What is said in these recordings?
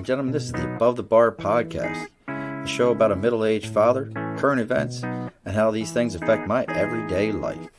and gentlemen, this is the Above the Bar podcast, a show about a middle-aged father, current events, and how these things affect my everyday life.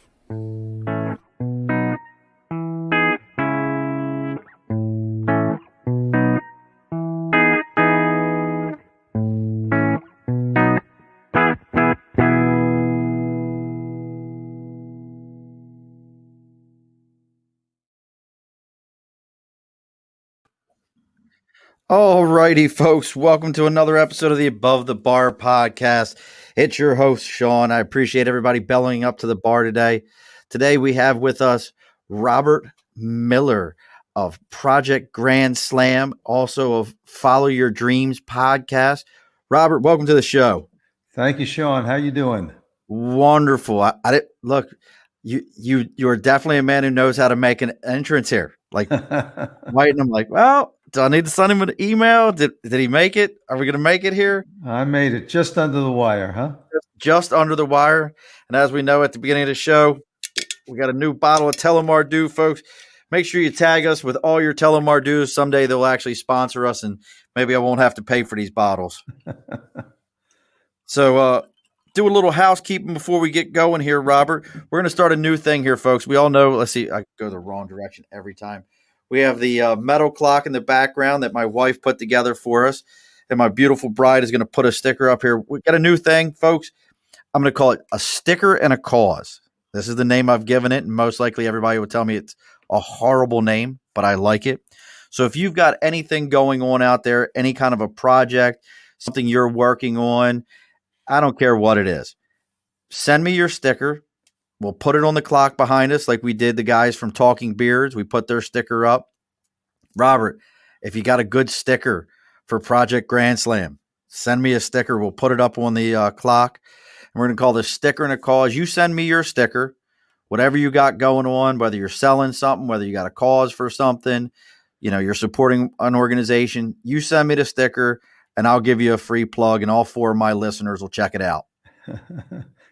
Alrighty, folks, welcome to another episode of the Above the Bar podcast. It's your host, Sean. I appreciate everybody bellowing up to the bar today. Today we have with us Robert Miller of Project Grand Slam, also of Follow Your Dreams podcast. Robert, welcome to the show. Thank you, Sean. How you doing? Wonderful. Look, you're definitely a man who knows how to make an entrance here. Like, writing, I'm like, well, do I need to send him an email? Did he make it? Are we going to make it here? I made it just under the wire, huh? Just under the wire. And as we know at the beginning of the show, we got a new bottle of Telomar Dew, folks. Make sure you tag us with all your Telomar Dews. Someday they'll actually sponsor us, and maybe I won't have to pay for these bottles. So do a little housekeeping before we get going here, Robert. We're going to start a new thing here, folks. We all know, let's see, I go the wrong direction every time. We have the metal clock in the background that my wife put together for us, and my beautiful bride is going to put a sticker up here. We got a new thing, folks. I'm going to call it a sticker and a cause. This is the name I've given it, and most likely everybody will tell me it's a horrible name, but I like it. So if you've got anything going on out there, any kind of a project, something you're working on, I don't care what it is, send me your sticker. We'll put it on the clock behind us like we did the guys from Talking Beards. We put their sticker up. Robert, if you got a good sticker for Project Grand Slam, send me a sticker. We'll put it up on the clock. And we're going to call this sticker and a cause. You send me your sticker, whatever you got going on, whether you're selling something, whether you got a cause for something, you're supporting an organization. You send me the sticker, and I'll give you a free plug, and all 4 of my listeners will check it out.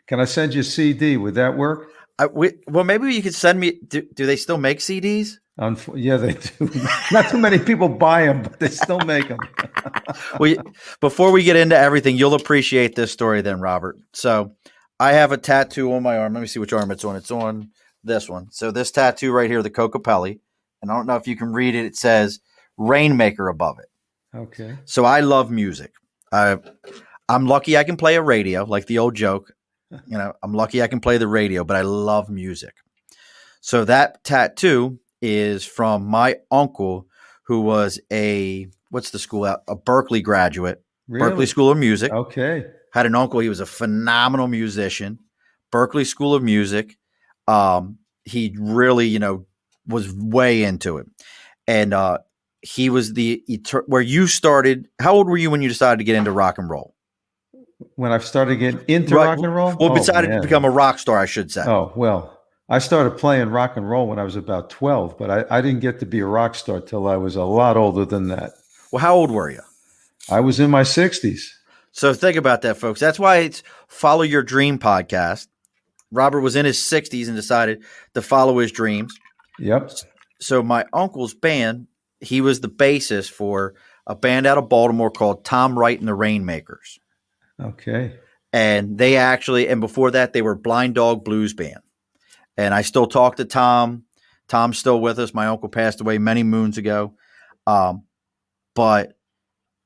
Can I send you a CD? Would that work? Well, maybe you could send me. Do they still make CDs? Yeah, they do. Not too many people buy them, but they still make them. Well, before we get into everything, you'll appreciate this story then, Robert. So I have a tattoo on my arm. Let me see which arm it's on. It's on this one. So this tattoo right here, the Cocapelli, and I don't know if you can read it. It says Rainmaker above it. Okay. So I love music. I'm lucky I can play a radio, like the old joke. I'm lucky I can play the radio, but I love music. So that tattoo is from my uncle, who was a Berkeley graduate, Really? Berkeley School of Music. Okay. Had an uncle. He was a phenomenal musician, Berkeley School of Music. He really, was way into it. And he was where you started. How old were you when you decided to get into rock and roll? When I started getting into rock and roll? Well, decided to become a rock star, I should say. Oh, well, I started playing rock and roll when I was about 12, but I didn't get to be a rock star till I was a lot older than that. Well, how old were you? I was in my 60s. So think about that, folks. That's why it's Follow Your Dream podcast. Robert was in his 60s and decided to follow his dreams. Yep. So my uncle's band, he was the bassist for a band out of Baltimore called Tom Wright and the Rainmakers. Okay. And and before that, they were Blind Dog Blues Band. And I still talk to Tom. Tom's still with us. My uncle passed away many moons ago. But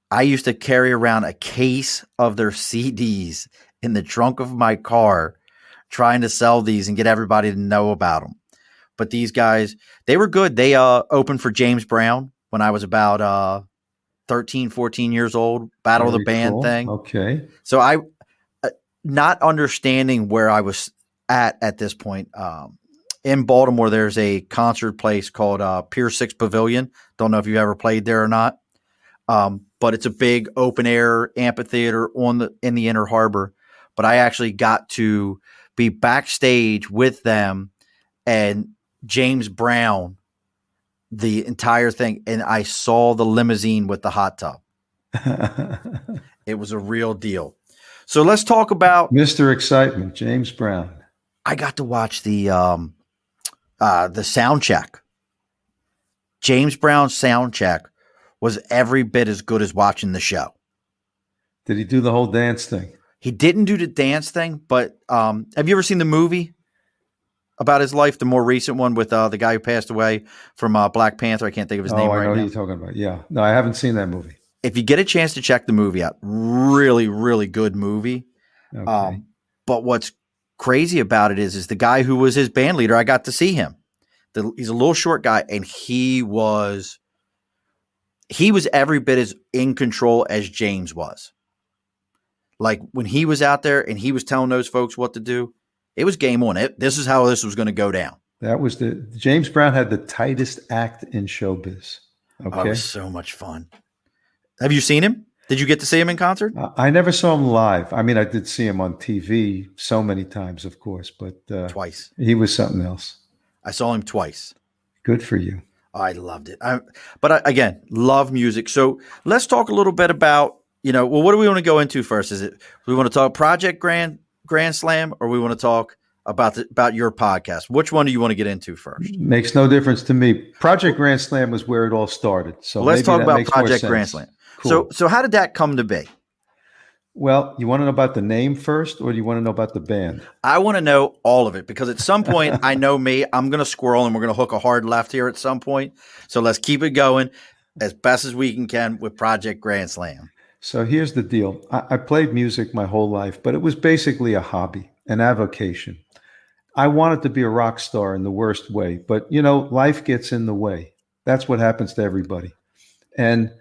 I used to carry around a case of their CDs in the trunk of my car, trying to sell these and get everybody to know about them. But these guys, they were good. They opened for James Brown when I was about 13, 14 years old, Battle of the Band thing. Okay. So I, not understanding where I was at this point, in Baltimore, there's a concert place called Pier 6 Pavilion. Don't know if you've ever played there or not. But it's a big open air amphitheater in the Inner Harbor. But I actually got to be backstage with them and James Brown, the entire thing, and I saw the limousine with the hot tub. It was a real deal. So let's talk about Mr. Excitement, James Brown. I got to watch the sound check. James Brown's sound check was every bit as good as watching the show. Did he do the whole dance thing? He didn't do the dance thing, but have you ever seen the movie about his life, the more recent one with the guy who passed away from Black Panther? I can't think of his name I right know who now. you're talking about. Yeah. No, I haven't seen that movie. If you get a chance to check the movie out, really, really good movie. Okay. But what's crazy about it is the guy who was his band leader, I got to see him. He's a little short guy, and he was every bit as in control as James was. Like when he was out there and he was telling those folks what to do, it was game on. This is how this was going to go down. That was James Brown had the tightest act in showbiz. Okay. Oh, it was so much fun. Have you seen him? Did you get to see him in concert? I never saw him live. I mean, I did see him on TV so many times, of course, but twice. He was something else. I saw him twice. Good for you. I loved it. But again, love music. So let's talk a little bit about, what do we want to go into first? Is it we want to talk Project Grand Slam, or we want to talk about your podcast? Which one do you want to get into first? Makes no difference to me. Project Grand Slam was where it all started. So let's talk about Project Grand Slam. Cool. So how did that come to be? Well, you want to know about the name first, or do you want to know about the band? I want to know all of it, because at some point, I know me, I'm going to squirrel and we're going to hook a hard left here at some point. So let's keep it going as best as we can with Project Grand Slam. So here's the deal. I played music my whole life, but it was basically a hobby, an avocation. I wanted to be a rock star in the worst way, but life gets in the way. That's what happens to everybody. And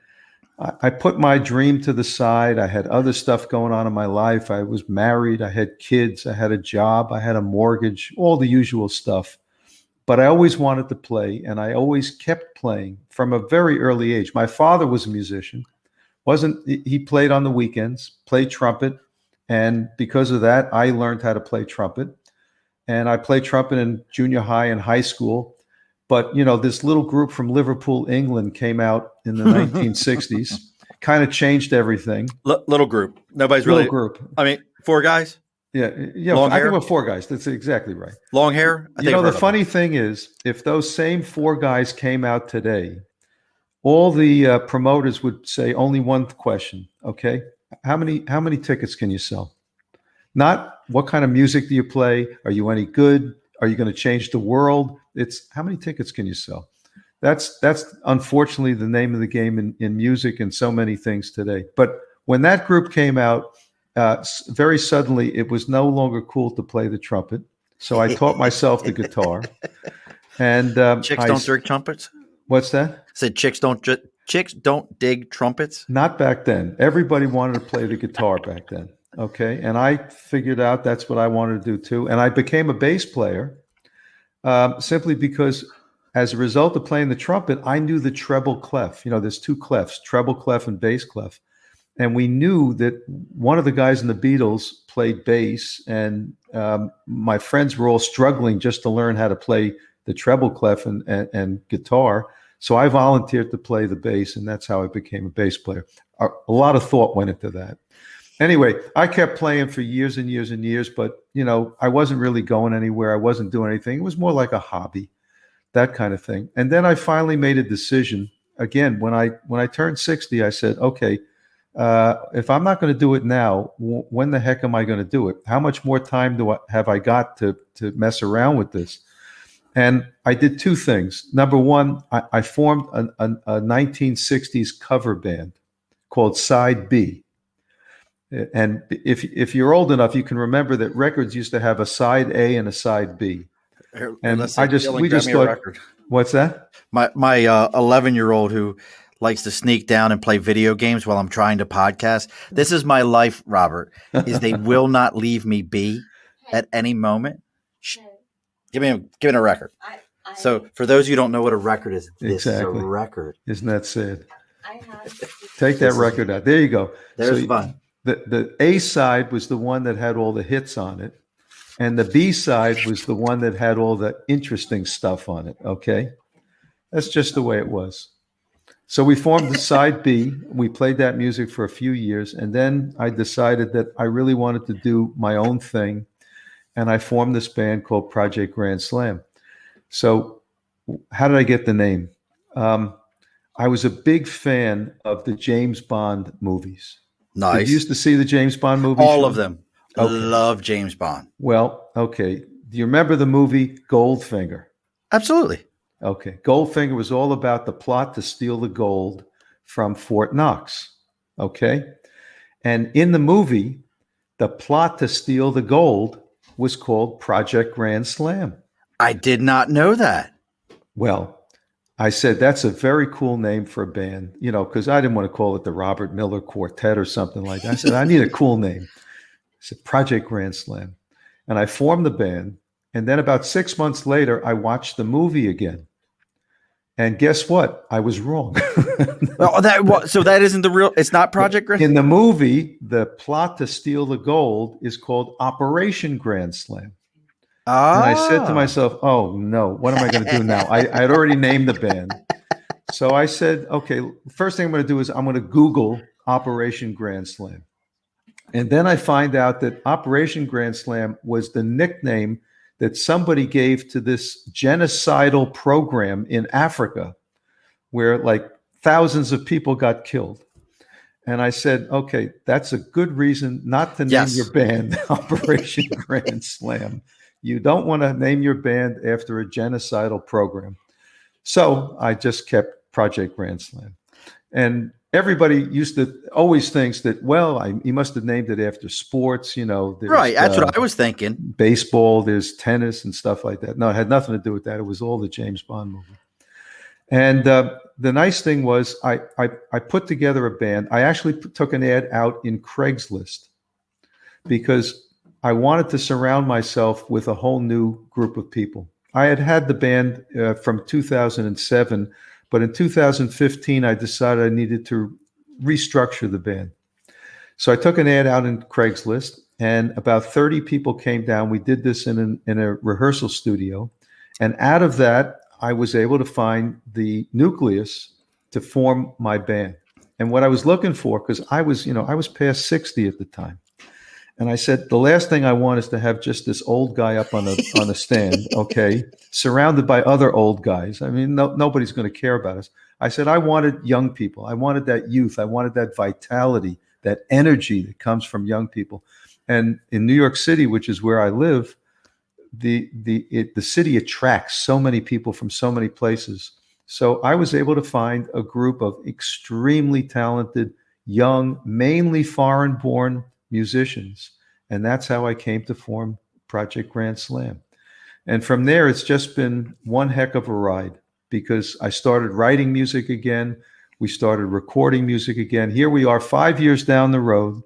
I put my dream to the side. I had other stuff going on in my life. I was married. I had kids. I had a job. I had a mortgage, all the usual stuff. But I always wanted to play, and I always kept playing from a very early age. My father was a musician. He played on the weekends, played trumpet. And because of that, I learned how to play trumpet. And I played trumpet in junior high and high school. But, this little group from Liverpool, England came out in the 1960s, kind of changed everything. Little group. Nobody's little really. Group. I mean, 4 guys? Yeah. Long I hair? think we're 4 guys. That's exactly right. Long hair? The funny thing is, if those same 4 guys came out today, all the promoters would say only one question. Okay. How many tickets can you sell? Not what kind of music do you play? Are you any good? Are you going to change the world? It's how many tickets can you sell? That's unfortunately the name of the game in music and so many things today. But when that group came out, very suddenly it was no longer cool to play the trumpet. So I taught myself the guitar. And chicks don't drink trumpets? What's that? Said chicks don't dig trumpets? Not back then. Everybody wanted to play the guitar back then. Okay. And I figured out that's what I wanted to do too. And I became a bass player simply because as a result of playing the trumpet, I knew the treble clef. There's 2 clefs, treble clef and bass clef. And we knew that one of the guys in the Beatles played bass, and my friends were all struggling just to learn how to play the treble clef and guitar. So I volunteered to play the bass, and that's how I became a bass player. A lot of thought went into that. Anyway, I kept playing for years and years and years, but I wasn't really going anywhere. I wasn't doing anything. It was more like a hobby, that kind of thing. And then I finally made a decision. Again, when I turned 60, I said, okay, if I'm not going to do it now, when the heck am I going to do it? How much more time have I got to mess around with this? And I did 2 things. Number one, I formed a 1960s cover band called Side B. And if you're old enough, you can remember that records used to have a side A and a side B. And we just thought, what's that? My 11-year-old who likes to sneak down and play video games while I'm trying to podcast. This is my life, Robert, is they will not leave me be at any moment. Give me a record. So for those of you who don't know what a record is, this is a record. Isn't that sad? Take that record out. There you go. There's fun. The A side was the one that had all the hits on it. And the B side was the one that had all the interesting stuff on it. Okay. That's just the way it was. So we formed the side B. We played that music for a few years. And then I decided that I really wanted to do my own thing. And I formed this band called Project Grand Slam. So how did I get the name? I was a big fan of the James Bond movies. Did you Nice. used to see the James Bond movies, All of Sean? them. Okay. Love James Bond. Well, okay. Do you remember the movie Goldfinger? Absolutely. Okay. Goldfinger was all about the plot to steal the gold from Fort Knox. Okay. And in the movie, the plot to steal the gold was called Project Grand Slam. I did not know that. Well, I said, that's a very cool name for a band, because I didn't want to call it the Robert Miller Quartet or something like that. I said, I need a cool name. I said, Project Grand Slam. And I formed the band. And then about 6 months later, I watched the movie again. And guess what? I was wrong. So that isn't the real, it's not Project Grand. In the movie, the plot to steal the gold is called Operation Grand Slam. And I said to myself, oh no, what am I going to do now? I had already named the band. So I said, okay, first thing I'm going to do is I'm going to Google Operation Grand Slam. And then I find out that Operation Grand Slam was the nickname that somebody gave to this genocidal program in Africa where like thousands of people got killed. And I said, okay, that's a good reason not to name your band Operation Grand Slam. You don't want to name your band after a genocidal program. So I just kept Project Grand Slam. And everybody used to always thinks that, well, he must have named it after sports, Right. That's what I was thinking. Baseball, there's tennis and stuff like that. No, it had nothing to do with that. It was all the James Bond movie. And the nice thing was I put together a band. I actually took an ad out in Craigslist because I wanted to surround myself with a whole new group of people. I had the band from 2007, but in 2015, I decided I needed to restructure the band. So I took an ad out in Craigslist, and about 30 people came down. We did this in a rehearsal studio. And out of that, I was able to find the nucleus to form my band. And what I was looking for, because I was past 60 at the time. And I said, the last thing I want is to have just this old guy up on a stand, okay, surrounded by other old guys. I mean, nobody's going to care about us. I said, I wanted young people. I wanted that youth. I wanted that vitality, that energy that comes from young people. And in New York City, which is where I live, the city attracts so many people from so many places. So I was able to find a group of extremely talented, young, mainly foreign-born musicians. And that's how I came to form Project Grand Slam. And from there, it's just been one heck of a ride because I started writing music again. We started recording music again. Here we are 5 years down the road.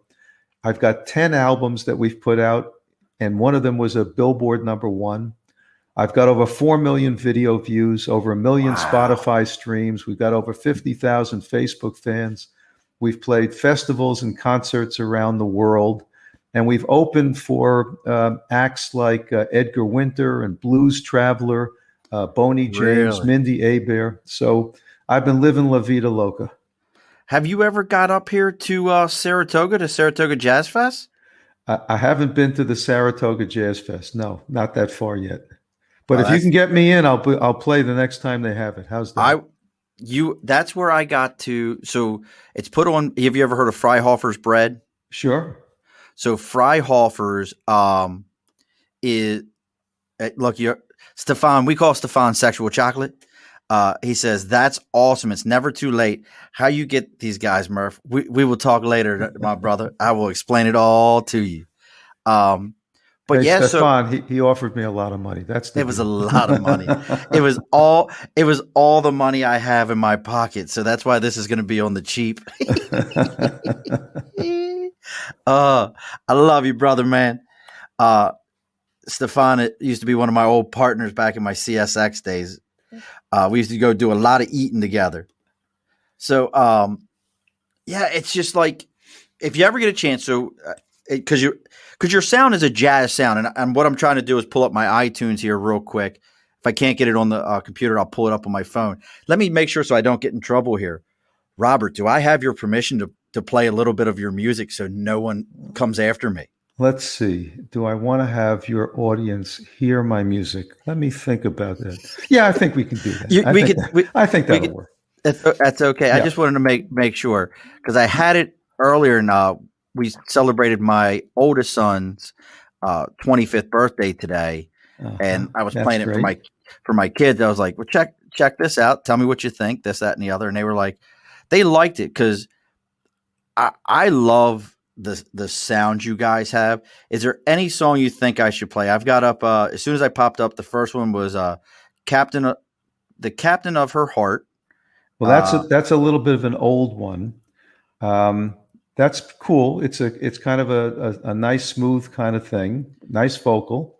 I've got 10 albums that we've put out, and one of them was a Billboard #1. I've got over 4 million video views, over 1 million Spotify streams. We've got over 50,000 Facebook fans. We've played festivals and concerts around the world, and we've opened for acts like Edgar Winter and Blues Traveler, Boney James, Really? Mindy Abair. So I've been living La Vida Loca. Have you ever got up here to Saratoga Jazz Fest? I haven't been to the Saratoga Jazz Fest. No, not that far yet. But if you can get me in, I'll play the next time they have it. How's that? That's where I got to. So it's put on. Have you ever heard of Freihofer's bread? Sure. So Freihofer's is look, Stefan. We call Stefan sexual chocolate. He says that's awesome. It's never too late. How you get these guys, Murph? We will talk later, my brother. I will explain it all to you. But hey, yeah, Stefan, he offered me a lot of money. It was a lot of money. It was all the money I have in my pocket. So that's why this is going to be on the cheap. I love you, brother, man. Stefan used to be one of my old partners back in my CSX days. We used to go do a lot of eating together. So, yeah, it's just like if you ever get a chance. So, because your sound is a jazz sound, and what I'm trying to do is pull up my iTunes here real quick. If I can't get it on the computer, I'll pull it up on my phone. Let me make sure so I don't get in trouble here. Robert, do I have your permission to play a little bit of your music so no one comes after me? Let's see. Do I want to have your audience hear my music? Let me think about that. Yeah, I think we can do that. I think that'll work. That's okay. I Yeah. just wanted to make sure because I had it earlier, and we celebrated my oldest son's 25th birthday today, and I was That's playing it great. for my kids. I was like, "Well, check this out. Tell me what you think. This, that, and the other." And they were like, they liked it because I love the sound you guys have. Is there any song you think I should play? I've got up as soon as I popped up. The first one was Captain, the Captain of Her Heart. Well, that's a little bit of an old one. Um, that's cool. It's kind of a nice smooth kind of thing. Nice vocal.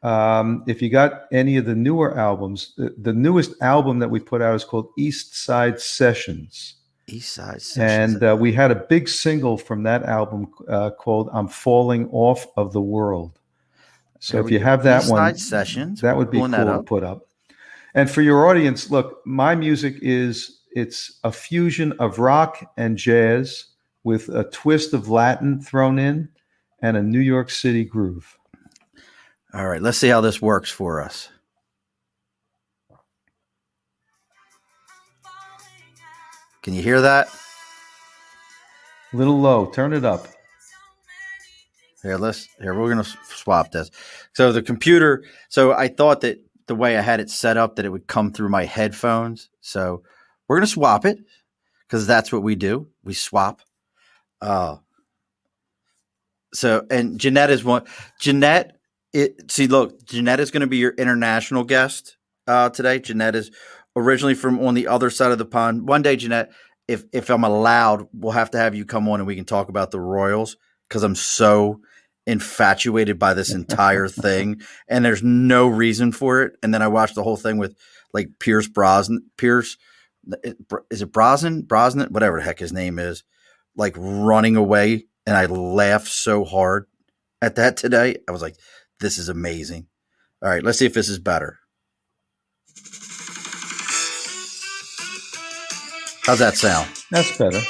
If you got any of the newer albums, the newest album that we put out is called East Side Sessions. East Side Sessions. And we had a big single from that album called "I'm Falling Off of the World." So if you have that East one, Side Sessions, that would be cool to put up. And for your audience, look, my music it's a fusion of rock and jazz with a twist of Latin thrown in and a New York City groove. All right, let's see how this works for us. Can you hear that? A little low. Turn it up. Here, we're going to swap this. So the computer, so I thought that the way I had it set up that it would come through my headphones. So we're going to swap it because that's what we do. We swap. So, and Jeanette is one. Jeanette, Jeanette is going to be your international guest today. Jeanette is originally from on the other side of the pond. One day, Jeanette, if I'm allowed, we'll have to have you come on and we can talk about the Royals because I'm so infatuated by this entire thing and there's no reason for it. And then I watched the whole thing with like Pierce Brosnan, is it Brosnan, whatever the heck his name is, like running away. And I laughed so hard at that today. I was like, this is amazing. All right, let's see if this is better. How's that sound? That's better.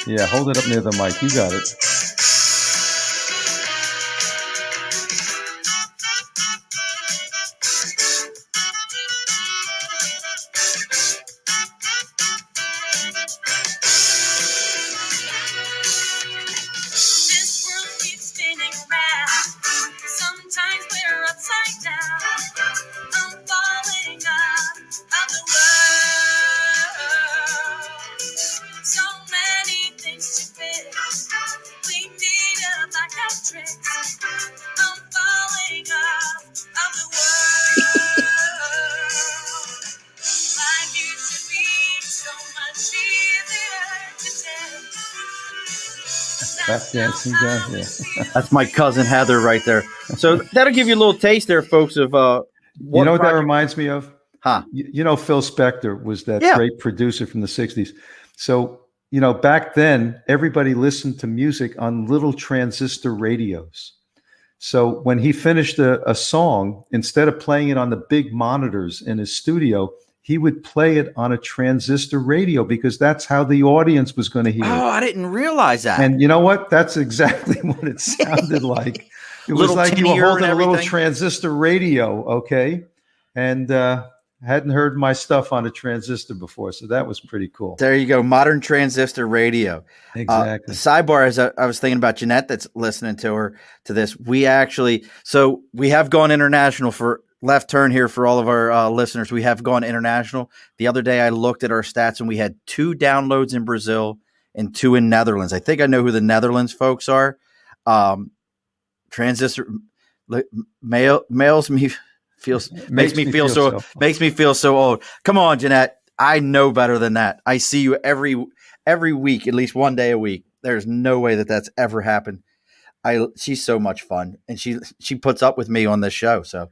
Yeah, hold it up near the mic. You got it. Dancing down here. That's my cousin Heather right there. So that'll give you a little taste there, folks, of you know what that reminds me of? Huh? You know, Phil Spector was that great producer from the 60s. So, you know, back then, everybody listened to music on little transistor radios. So when he finished a song, instead of playing it on the big monitors in his studio, he would play it on a transistor radio because that's how the audience was going to hear it. Oh, I didn't realize that. And you know what? That's exactly what it sounded like. It was like you were holding a little transistor radio, okay? And hadn't heard my stuff on a transistor before, so that was pretty cool. There you go, modern transistor radio. Exactly. Sidebar, as I was thinking about Jeanette that's listening to this, we have gone international for left turn here for all of our listeners. We have gone international. The other day I looked at our stats and we had 2 downloads in Brazil and 2 in Netherlands. I think I know who the Netherlands folks are. Transistor makes me feel so old. Come on, Jeanette. I know better than that. I see you every week, at least one day a week. There's no way that that's ever happened. She's so much fun and she puts up with me on this show. So,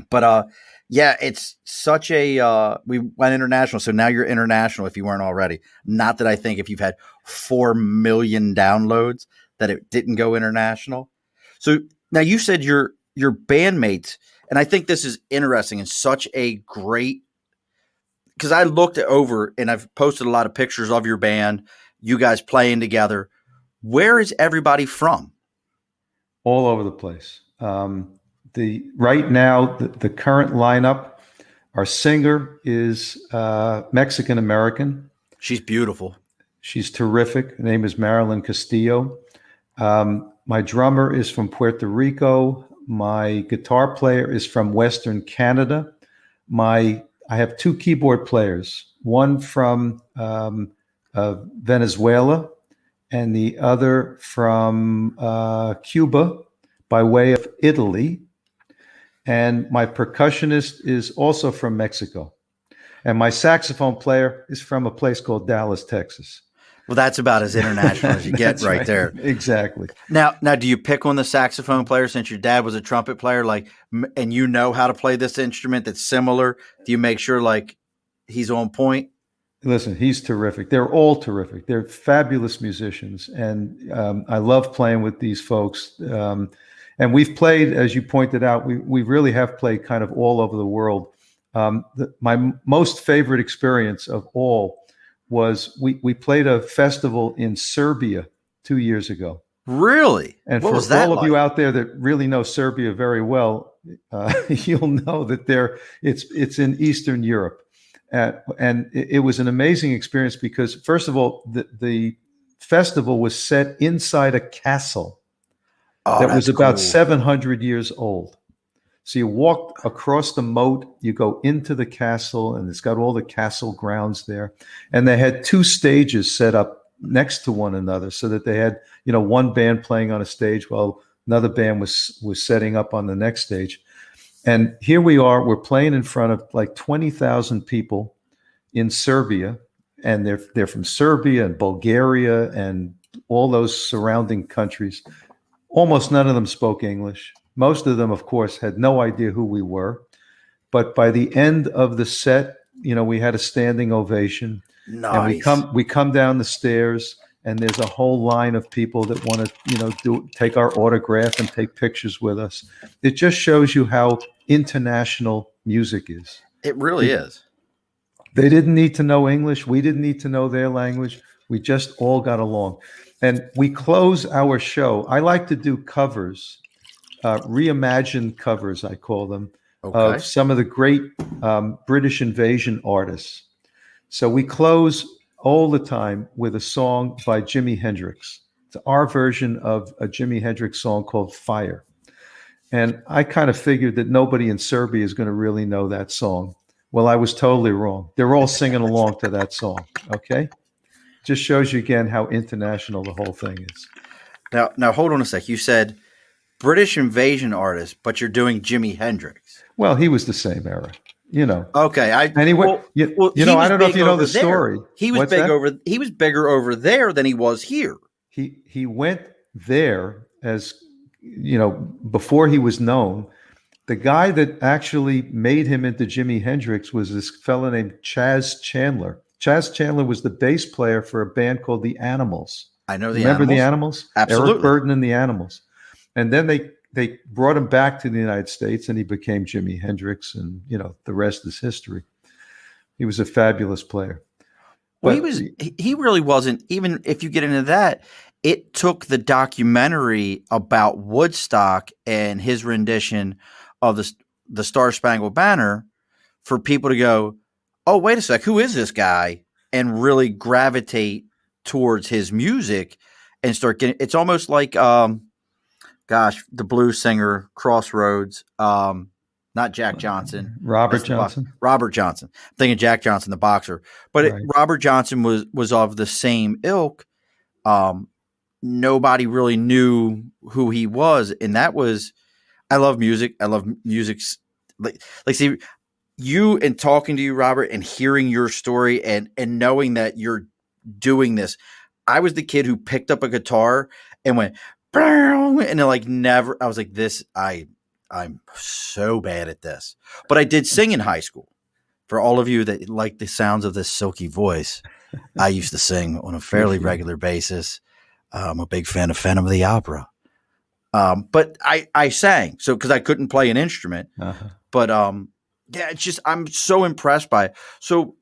but yeah, it's such a we went international. So now you're international if you weren't already. Not that I think if you've had 4 million downloads that it didn't go international. So now you said your bandmates, and I think this is interesting and such a great, because I looked over and I've posted a lot of pictures of your band, you guys playing together. Where is everybody from? All over the place. Right now, the current lineup, Our singer is Mexican American. She's beautiful. She's terrific. Her name is Marilyn Castillo. My drummer is from Puerto Rico. My guitar player is from Western Canada. I have two keyboard players, one from Venezuela and the other from Cuba by way of Italy. And my percussionist is also from Mexico. And my saxophone player is from a place called Dallas, Texas. Well, that's about as international as you get right there. Exactly. Now, do you pick on the saxophone player since your dad was a trumpet player, and you know how to play this instrument that's similar? Do you make sure he's on point? Listen, he's terrific. They're all terrific. They're fabulous musicians, and I love playing with these folks. And we've played, as you pointed out, we really have played kind of all over the world. My most favorite experience of all was we played a festival in Serbia 2 years ago. Really? And what for was that all like? of you out there that really know Serbia very well, you'll know that it's in Eastern Europe. And it was an amazing experience because, first of all, the festival was set inside a castle that was about 700 years old. So you walk across the moat, you go into the castle, and it's got all the castle grounds there. And they had two stages set up next to one another so that they had, one band playing on a stage while another band was setting up on the next stage. And here we are, we're playing in front of like 20,000 people in Serbia. And they're from Serbia and Bulgaria and all those surrounding countries. Almost none of them spoke English. Most of them, of course, had no idea who we were. But by the end of the set, we had a standing ovation. Nice. And we come down the stairs, and there's a whole line of people that want to, take our autograph and take pictures with us. It just shows you how international music is. It really is. They didn't need to know English. We didn't need to know their language. We just all got along. And we close our show. I like to do covers. Reimagined covers, I call them, of some of the great British invasion artists. So we close all the time with a song by Jimi Hendrix. It's our version of a Jimi Hendrix song called Fire. And I kind of figured that nobody in Serbia is going to really know that song. Well, I was totally wrong. They're all singing along to that song, okay? Just shows you again how international the whole thing is. Now hold on a sec. You said British invasion artist, but you're doing Jimi Hendrix. Well, he was the same era, Okay. I don't know if you know the story. He was He was bigger over there than he was here. He went there as before he was known. The guy that actually made him into Jimi Hendrix was this fellow named Chaz Chandler. Chaz Chandler was the bass player for a band called the Animals. I know the Remember Animals. the Animals? Absolutely. Eric Burden and the Animals. And then they brought him back to the United States, and he became Jimi Hendrix, and the rest is history. He was a fabulous player. Well, he really wasn't, even if you get into that, it took the documentary about Woodstock and his rendition of the Star Spangled Banner for people to go, oh, wait a sec, who is this guy? And really gravitate towards his music and start getting, it's almost like, the blues singer Crossroads, not Jack Johnson. Robert Johnson. Robert Johnson. I'm thinking Jack Johnson, the boxer. But right. Robert Johnson was of the same ilk. Nobody really knew who he was. And that was, I love music. I love music. See, you and talking to you, Robert, and hearing your story and knowing that you're doing this. I was the kid who picked up a guitar and went, and then never, I was like, I'm so bad at this, but I did sing in high school. For all of you that like the sounds of this silky voice, I used to sing on a fairly regular basis. I'm a big fan of Phantom of the Opera. But I sang, so because I couldn't play an instrument, but it's just, I'm so impressed by it. So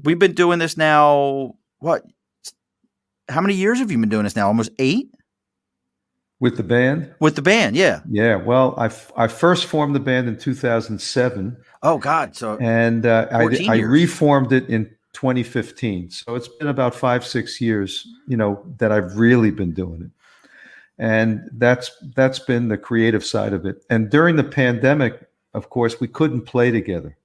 we've been doing this now. How many years have you been doing this now? Almost 8? With the band? With the band, yeah. Yeah. Well, I first formed the band in 2007, Oh God, so and 14 I years. reformed it in 2015. So it's been about 5, 6 years, that I've really been doing it. And that's been the creative side of it. And during the pandemic, of course, we couldn't play together.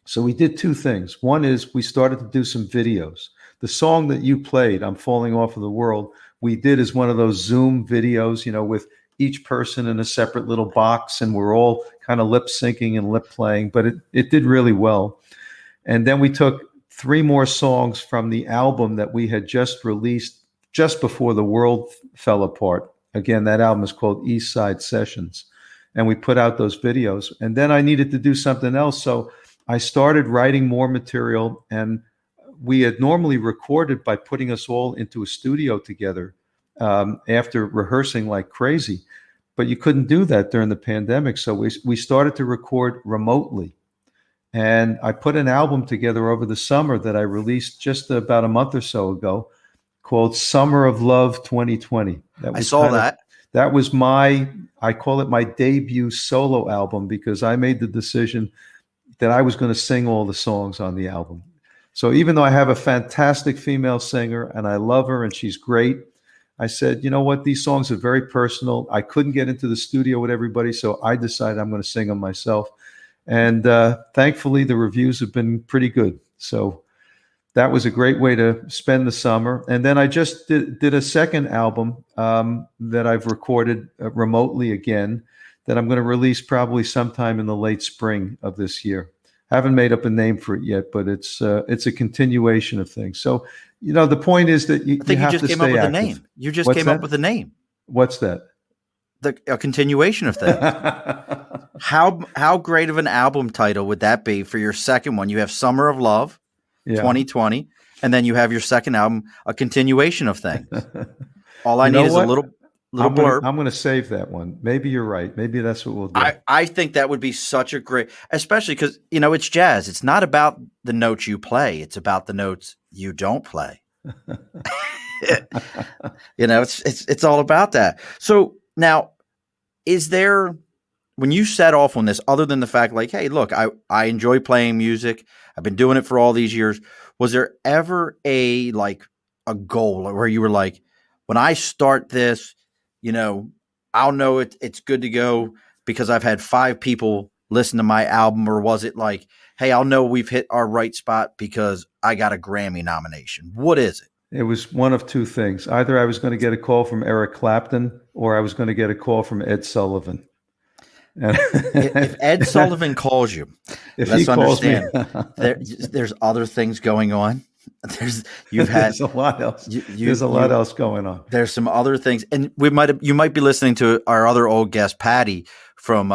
So we did two things. One is we started to do some videos. The song that you played, I'm Falling Off of the World, we did as one of those Zoom videos, with each person in a separate little box, and we're all kind of lip syncing and lip playing, but it did really well. And then we took three more songs from the album that we had just released just before the world fell apart. Again, that album is called East Side Sessions. And we put out those videos. And then I needed to do something else. So I started writing more material, and we had normally recorded by putting us all into a studio together after rehearsing like crazy. But you couldn't do that during the pandemic. So we started to record remotely. And I put an album together over the summer that I released just about a month or so ago called Summer of Love 2020. I saw that. That was I call it my debut solo album, because I made the decision that I was going to sing all the songs on the album. So even though I have a fantastic female singer and I love her and she's great, I said, you know what, these songs are very personal. I couldn't get into the studio with everybody, so I decided I'm going to sing them myself. And thankfully, the reviews have been pretty good. So that was a great way to spend the summer. And then I just did a second album that I've recorded remotely again, that I'm going to release probably sometime in the late spring of this year. Haven't made up a name for it yet, but it's a continuation of things. So, the point is that you have to stay active. Came up with a name. You just came up with a name. What's that? A continuation of things. How great of an album title would that be for your second one? You have Summer of Love, 2020, and then you have your second album, a continuation of things. All I need is a little blurb. I'm going to save that one. Maybe you're right. Maybe that's what we'll do. I think that would be such a great, especially because, it's jazz. It's not about the notes you play. It's about the notes you don't play. It's all about that. So now, is there, when you set off on this, other than the fact like, hey, look, I enjoy playing music. I've been doing it for all these years. Was there ever a goal where you were like, when I start this, I'll know it's good to go because I've had 5 people listen to my album? Or was it like, hey, I'll know we've hit our right spot because I got a Grammy nomination? What is it? It was one of two things. Either I was going to get a call from Eric Clapton, or I was going to get a call from Ed Sullivan. If Ed Sullivan calls you, let's understand there's other things going on. There's a lot else. There's a lot else going on. There's some other things, and you might be listening to our other old guest, Patty from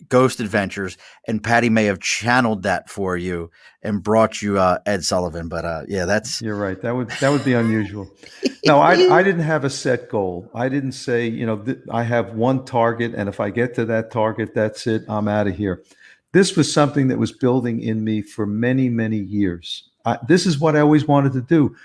Ghost Adventures, and Patty may have channeled that for you and brought you Ed Sullivan. But you're right. That would be unusual. No, I didn't have a set goal. I didn't say, I have one target, and if I get to that target, that's it. I'm out of here. This was something that was building in me for many, many years. This is what I always wanted to do.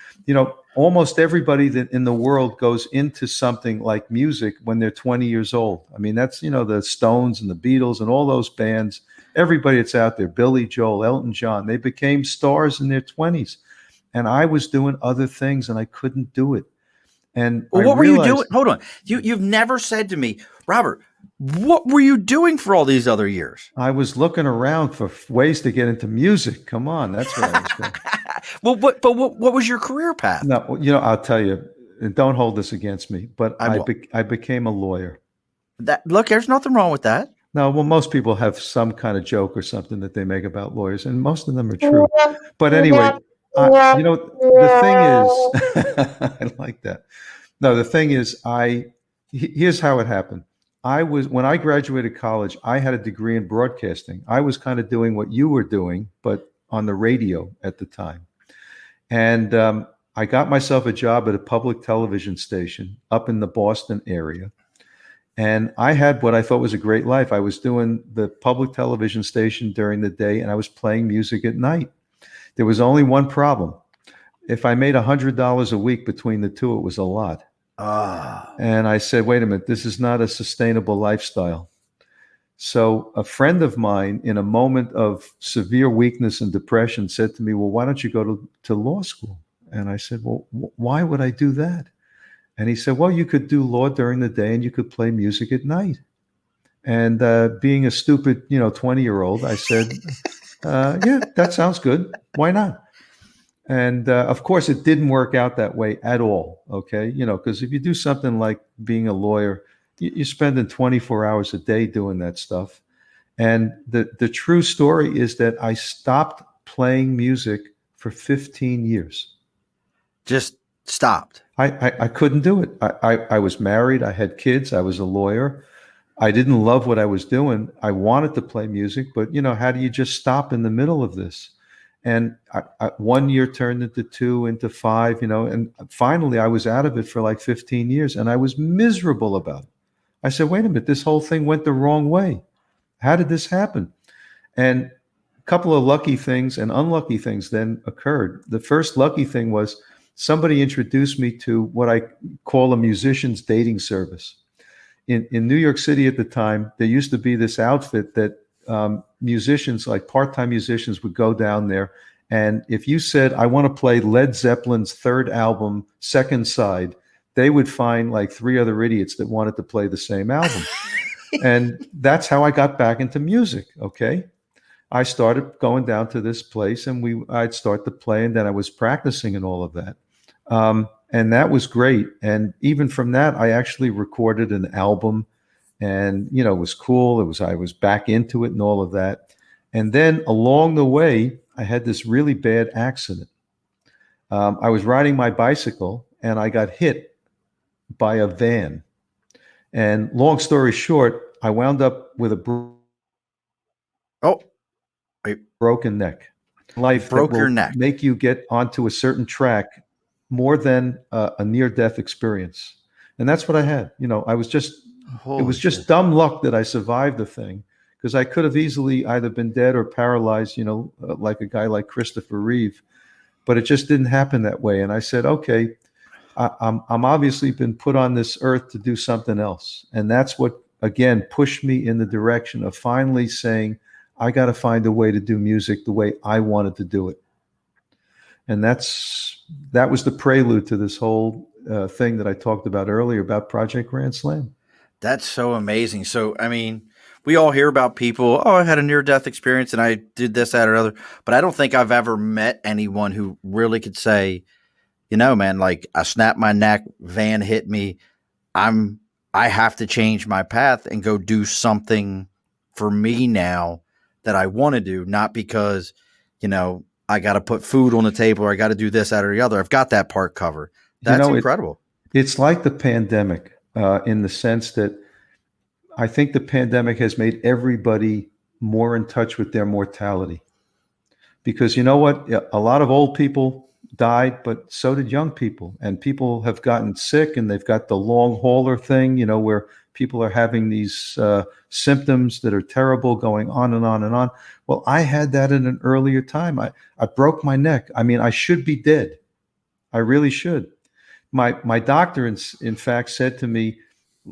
Almost everybody that in the world goes into something like music when they're 20 years old. I mean, that's, the Stones and the Beatles and all those bands, everybody that's out there, Billy Joel, Elton John, they became stars in their 20s. And I was doing other things and I couldn't do it. And what were you doing? Hold on. You've never said to me, Robert, what were you doing for all these other years? I was looking around for ways to get into music. Come on. That's what I was doing. Well, what was your career path? No, I'll tell you, and don't hold this against me, but I became a lawyer. Look, there's nothing wrong with that. No, well, most people have some kind of joke or something that they make about lawyers, and most of them are true. But anyway, the thing is, I like that. No, the thing is, here's how it happened. When I graduated college, I had a degree in broadcasting. I was kind of doing what you were doing, but on the radio at the time. And I got myself a job at a public television station up in the Boston area. And I had what I thought was a great life. I was doing the public television station during the day, and I was playing music at night. There was only one problem. If I made $100 a week between the two, it was a lot. Ah, And I said, wait a minute, this is not a sustainable lifestyle. So a friend of mine, in a moment of severe weakness and depression, said to me, well, why don't you go to law school? And I said, well, why would I do that? And he said, well, you could do law during the day and you could play music at night. And being a stupid, 20-year-old, I said, yeah, that sounds good. Why not? And of course, it didn't work out that way at all. Okay. Because if you do something like being a lawyer, you're spending 24 hours a day doing that stuff. And the true story is that I stopped playing music for 15 years. just stopped. I couldn't do it. I was married. I had kids. I was a lawyer. I didn't love what I was doing. I wanted to play music, but how do you just stop in the middle of this? And 1 year turned into 2, into 5, and finally I was out of it for like 15 years and I was miserable about it. I said, wait a minute, this whole thing went the wrong way. How did this happen? And a couple of lucky things and unlucky things then occurred. The first lucky thing was somebody introduced me to what I call a musician's dating service. In New York City at the time, there used to be this outfit that musicians, like part-time musicians, would go down there. And if you said, I want to play Led Zeppelin's third album, second side, they would find like 3 other idiots that wanted to play the same album. And that's how I got back into music. Okay. I started going down to this place and I'd start to play, and then I was practicing and all of that. And that was great. And even from that, I actually recorded an album, and, it was cool. I was back into it and all of that. And then along the way, I had this really bad accident. I was riding my bicycle and I got hit by a van. And long story short, I wound up with a Oh, wait, broken neck. Life broke that your will neck. make you get onto a certain track more than a near-death experience. And that's what I had. I was just, Holy it was just shit. dumb luck that I survived the thing, because I could have easily either been dead or paralyzed, like a guy like Christopher Reeve, but it just didn't happen that way. And I said, okay, I'm obviously been put on this earth to do something else. And that's what, again, pushed me in the direction of finally saying, I got to find a way to do music the way I wanted to do it. And that was the prelude to this whole thing that I talked about earlier about Project Grand Slam. That's so amazing. So, I mean, we all hear about people, oh, I had a near death experience and I did this, that, or other. But I don't think I've ever met anyone who really could say, man, like I snapped my neck, van hit me. I have to change my path and go do something for me now that I want to do, not because, I got to put food on the table or I got to do this, that, or the other. I've got that part covered. That's incredible. It's like the pandemic in the sense that I think the pandemic has made everybody more in touch with their mortality. Because you know what? A lot of old people died, but so did young people. And people have gotten sick, and they've got the long hauler thing, where people are having these symptoms that are terrible, going on and on and on. Well, I had that in an earlier time. I broke my neck. I mean, I should be dead. I really should. My doctor, in fact, said to me,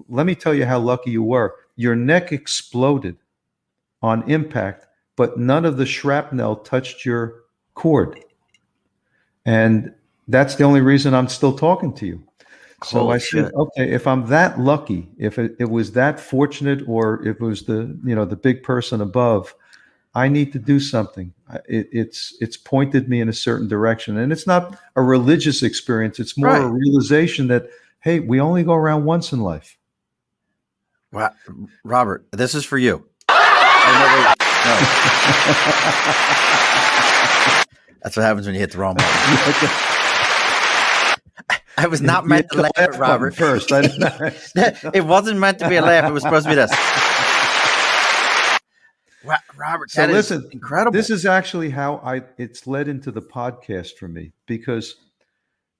let me tell you how lucky you were. Your neck exploded on impact, but none of the shrapnel touched your cord. And that's the only reason I'm still talking to you. So Holy I said, shit. okay, if I'm that lucky, if it was that fortunate, or if it was the big person above, I need to do something. It's pointed me in a certain direction. And it's not a religious experience. It's more a realization that, hey, we only go around once in life. Wow. Robert, this is for you. No. That's what happens when you hit the wrong button. I was not meant to laugh at Robert first. It wasn't meant to be a laugh. It was supposed to be this. Robert, that is incredible. This is actually how it's led into the podcast for me, because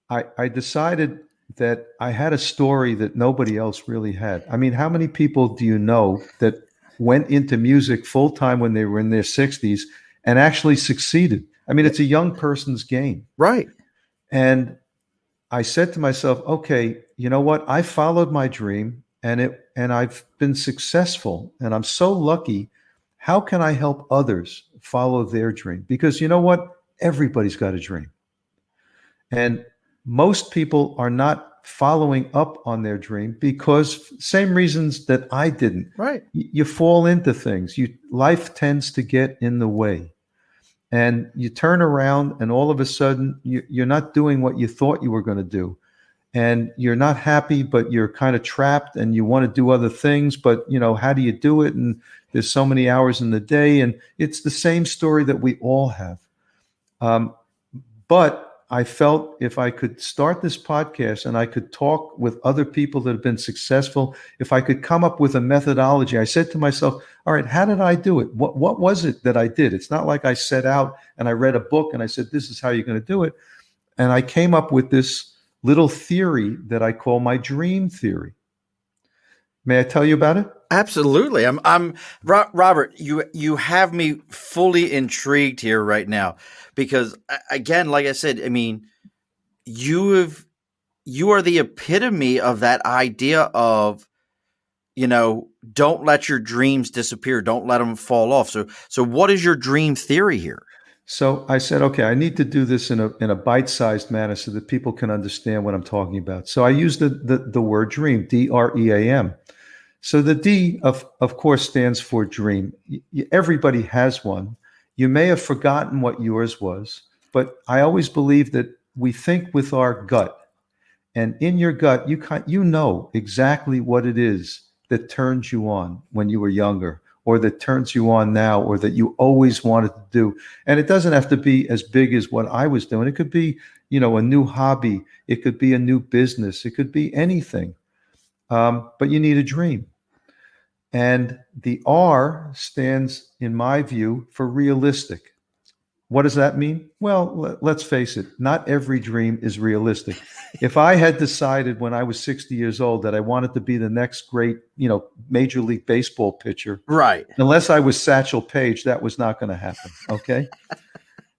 I decided that I had a story that nobody else really had. I mean, how many people do you know that went into music full time when they were in their 60s and actually succeeded? I mean, it's a young person's game. Right. And I said to myself, okay, you know what? I followed my dream and I've been successful and I'm so lucky. How can I help others follow their dream? Because you know what? Everybody's got a dream. And most people are not following up on their dream because same reasons that I didn't. Right. You fall into things. Life tends to get in the way. And you turn around and all of a sudden you're not doing what you thought you were going to do. And you're not happy, but you're kind of trapped and you want to do other things, but how do you do it? And there's so many hours in the day, and it's the same story that we all have. But I felt if I could start this podcast and I could talk with other people that have been successful, if I could come up with a methodology, I said to myself, all right, how did I do it? What was it that I did? It's not like I set out and I read a book and I said, this is how you're going to do it. And I came up with this little theory that I call my dream theory. May I tell you about it? Absolutely. Robert, you have me fully intrigued here right now because again, like I said, I mean, you are the epitome of that idea of, don't let your dreams disappear. Don't let them fall off. So what is your dream theory here? So I said, okay, I need to do this in a bite-sized manner so that people can understand what I'm talking about. So I used the word dream, DREAM. So the D, of course, stands for dream. Everybody has one. You may have forgotten what yours was, but I always believe that we think with our gut. And in your gut, you know exactly what it is that turns you on when you were younger, or that turns you on now, or that you always wanted to do. And it doesn't have to be as big as what I was doing. It could be, a new hobby. It could be a new business. It could be anything. But you need a dream. And the R stands, in my view, for realistic. What does that mean? Well, let's face it, not every dream is realistic. If I had decided when I was 60 years old that I wanted to be the next great, Major League Baseball pitcher, right? Unless I was Satchel Paige, that was not going to happen. Okay.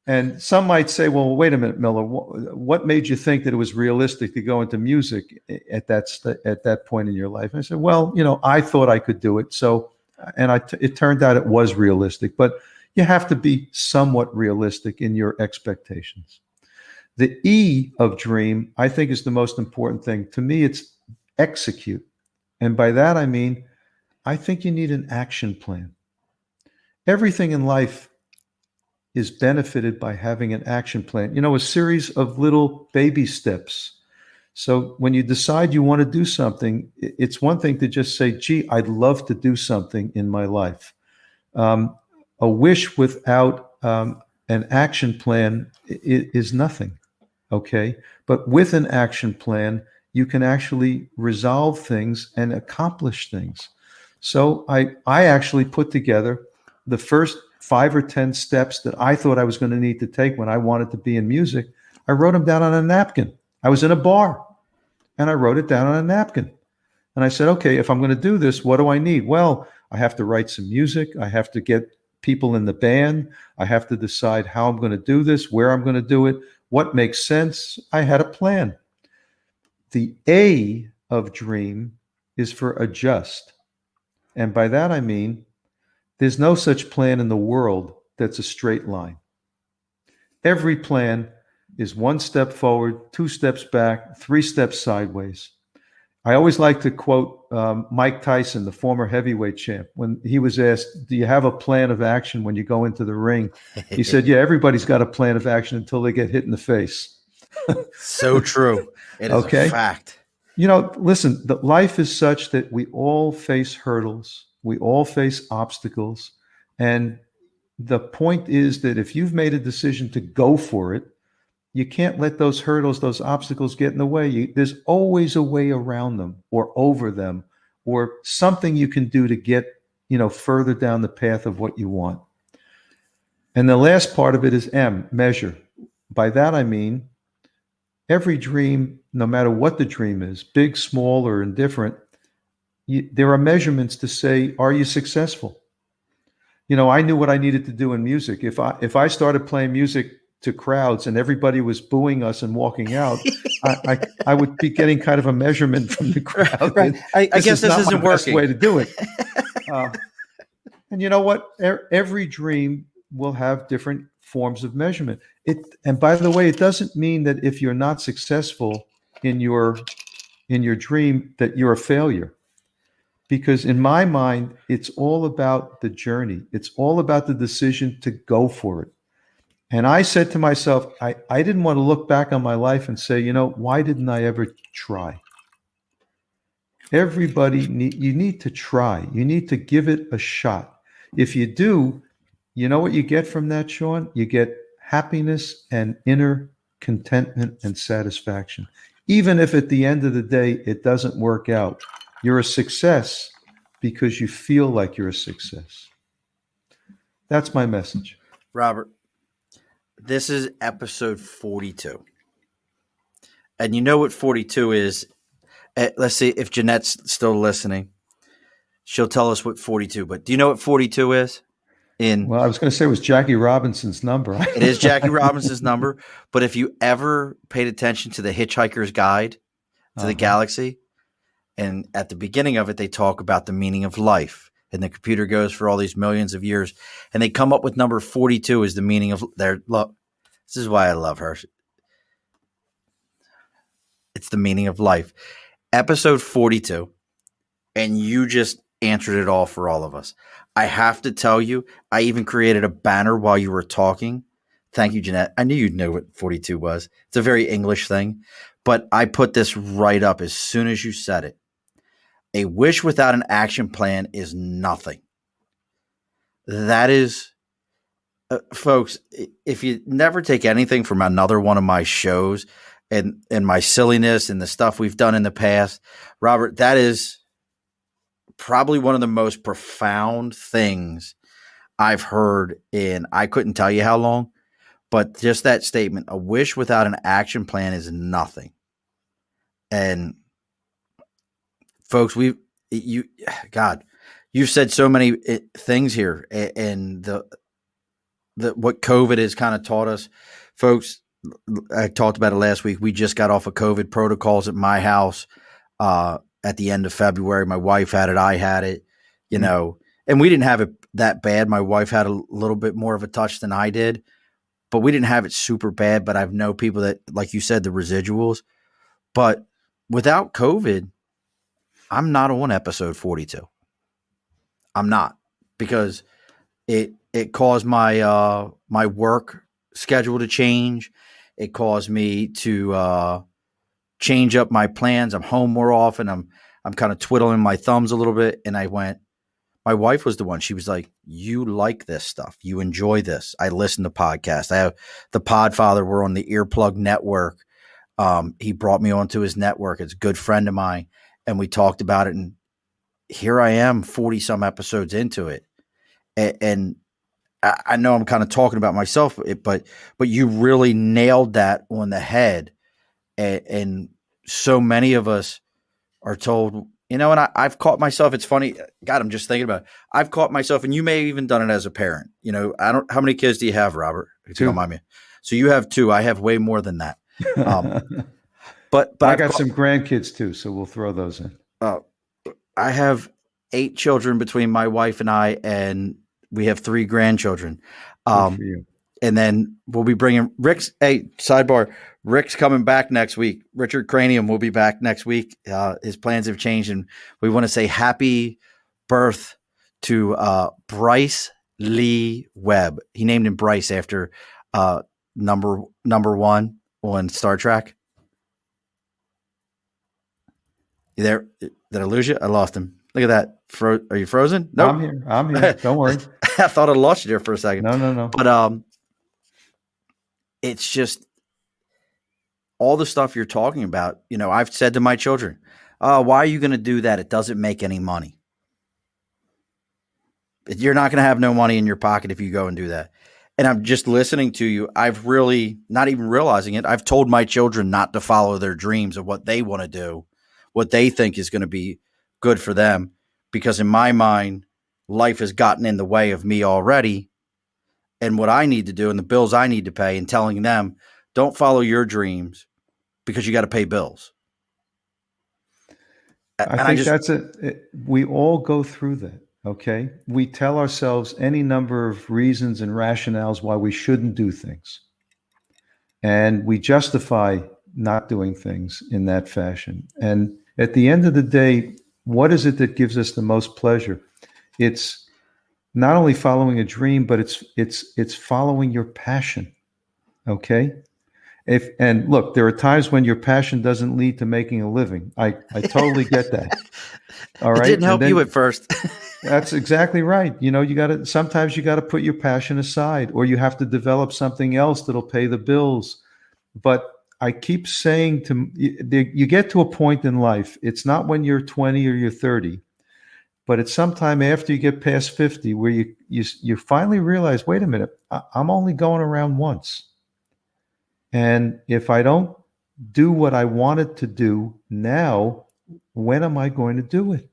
And some might say, well, wait a minute, Miller, what made you think that it was realistic to go into music at that point in your life? And I said, well, I thought I could do it. So, and it turned out it was realistic, but you have to be somewhat realistic in your expectations. The E of dream, I think, is the most important thing. To me, it's execute. And by that, I mean, I think you need an action plan. Everything in life is benefited by having an action plan, a series of little baby steps. So when you decide you want to do something, it's one thing to just say, gee, I'd love to do something in my life. A wish without an action plan is nothing, okay? But with an action plan, you can actually resolve things and accomplish things. So I actually put together the first 5 or 10 steps that I thought I was going to need to take when I wanted to be in music. I wrote them down on a napkin. I was in a bar and I wrote it down on a napkin. And I said, okay, if I'm going to do this, what do I need? Well, I have to write some music. I have to get people in the band. I have to decide how I'm going to do this, where I'm going to do it, what makes sense. I had a plan. The A of dream is for adjust. And by that, I mean, there's no such plan in the world that's a straight line. Every plan is 1 step forward, 2 steps back, 3 steps sideways. I always like to quote Mike Tyson, the former heavyweight champ, when he was asked, do you have a plan of action when you go into the ring? He said, yeah, everybody's got a plan of action until they get hit in the face. So true. It is a fact. Listen, life is such that we all face hurdles. We all face obstacles. And the point is that if you've made a decision to go for it, you can't let those hurdles, those obstacles get in the way. There's always a way around them or over them or something you can do to get, further down the path of what you want. And the last part of it is M, measure. By that, I mean, every dream, no matter what the dream is, big, small, or indifferent, there are measurements to say, are you successful? I knew what I needed to do in music. If I started playing music to crowds and everybody was booing us and walking out, I would be getting kind of a measurement from the crowd. Right. I guess this isn't my best working. way to do it. And you know what? Every dream will have different forms of measurement. And by the way, it doesn't mean that if you're not successful in your dream that you're a failure. Because in my mind, it's all about the journey. It's all about the decision to go for it. And I said to myself, I didn't want to look back on my life and say, why didn't I ever try? You need to try. You need to give it a shot. If you do, you know what you get from that, Sean? You get happiness and inner contentment and satisfaction. Even if at the end of the day, it doesn't work out, you're a success because you feel like you're a success. That's my message. Robert, this is episode 42. And you know what 42 is? Let's see if Jeanette's still listening. She'll tell us what 42, but do you know what 42 is? Well, I was going to say it was Jackie Robinson's number. It is Jackie Robinson's number. But if you ever paid attention to the Hitchhiker's Guide to the Galaxy, and at the beginning of it, they talk about the meaning of life. And the computer goes for all these millions of years. And they come up with number 42 as the meaning of their look. This is why I love her. It's the meaning of life. Episode 42. And you just answered it all for all of us. I have to tell you, I even created a banner while you were talking. Thank you, Jeanette. I knew you'd know what 42 was. It's a very English thing. But I put this right up as soon as you said it. A wish without an action plan is nothing. That is, folks, if you never take anything from another one of my shows and my silliness and the stuff we've done in the past, Robert, that is probably one of the most profound things I've heard in, I couldn't tell you how long, but just that statement, a wish without an action plan is nothing. And folks, you've said so many things here, and what COVID has kind of taught us, folks. I talked about it last week. We just got off of COVID protocols at my house at the end of February. My wife had it. I had it, and we didn't have it that bad. My wife had a little bit more of a touch than I did, but we didn't have it super bad. But I've known people that, like you said, the residuals. But without COVID, I'm not on episode 42. I'm not, because it caused my my work schedule to change. It caused me to change up my plans. I'm home more often. I'm kind of twiddling my thumbs a little bit. And my wife was the one. She was like, you like this stuff. You enjoy this. I listen to podcasts. I have the Podfather. We're on the Earplug Network. He brought me onto his network. It's a good friend of mine. And we talked about it. And here I am 40 some episodes into it. And I know I'm kind of talking about myself, but you really nailed that on the head. And so many of us are told, and I've caught myself. It's funny. God, I'm just thinking about it. I've caught myself, and you may have even done it as a parent. How many kids do you have, Robert? If you don't mind me. So you have 2. I have way more than that. But I got some grandkids too, so we'll throw those in. I have 8 children between my wife and I, and we have 3 grandchildren. Good for you. And then we'll be bringing Rick's. Hey, sidebar. Rick's coming back next week. Richard Cranium will be back next week. His plans have changed, and we want to say happy birth to Bryce Lee Webb. He named him Bryce after number 1 on Star Trek. You there? Did I lose you? I lost him. Look at that. Are you frozen? No, nope. I'm here. Don't worry. I thought I lost you there for a second. No. But it's just all the stuff you're talking about. I've said to my children, why are you going to do that? It doesn't make any money. You're not going to have no money in your pocket if you go and do that. And I'm just listening to you. I've really, not even realizing it, I've told my children not to follow their dreams of what they want to do, what they think is going to be good for them. Because in my mind, life has gotten in the way of me already. and what I need to do and the bills I need to pay, and telling them, don't follow your dreams because you got to pay bills. I And I think just, we all go through that. Okay. We tell ourselves any number of reasons and rationales why we shouldn't do things. And we justify not doing things in that fashion. And at the end of the day, what is it that gives us the most pleasure? It's not only following a dream, but it's following your passion. Okay. And look, there are times when your passion doesn't lead to making a living. I totally get that. All it right. didn't help you at first. That's exactly right. Sometimes you got to put your passion aside, or you have to develop something else that'll pay the bills. But I keep saying you get to a point in life, it's not when you're 20 or you're 30, but it's sometime after you get past 50 where you finally realize, wait a minute, I'm only going around once. And if I don't do what I wanted to do now, when am I going to do it?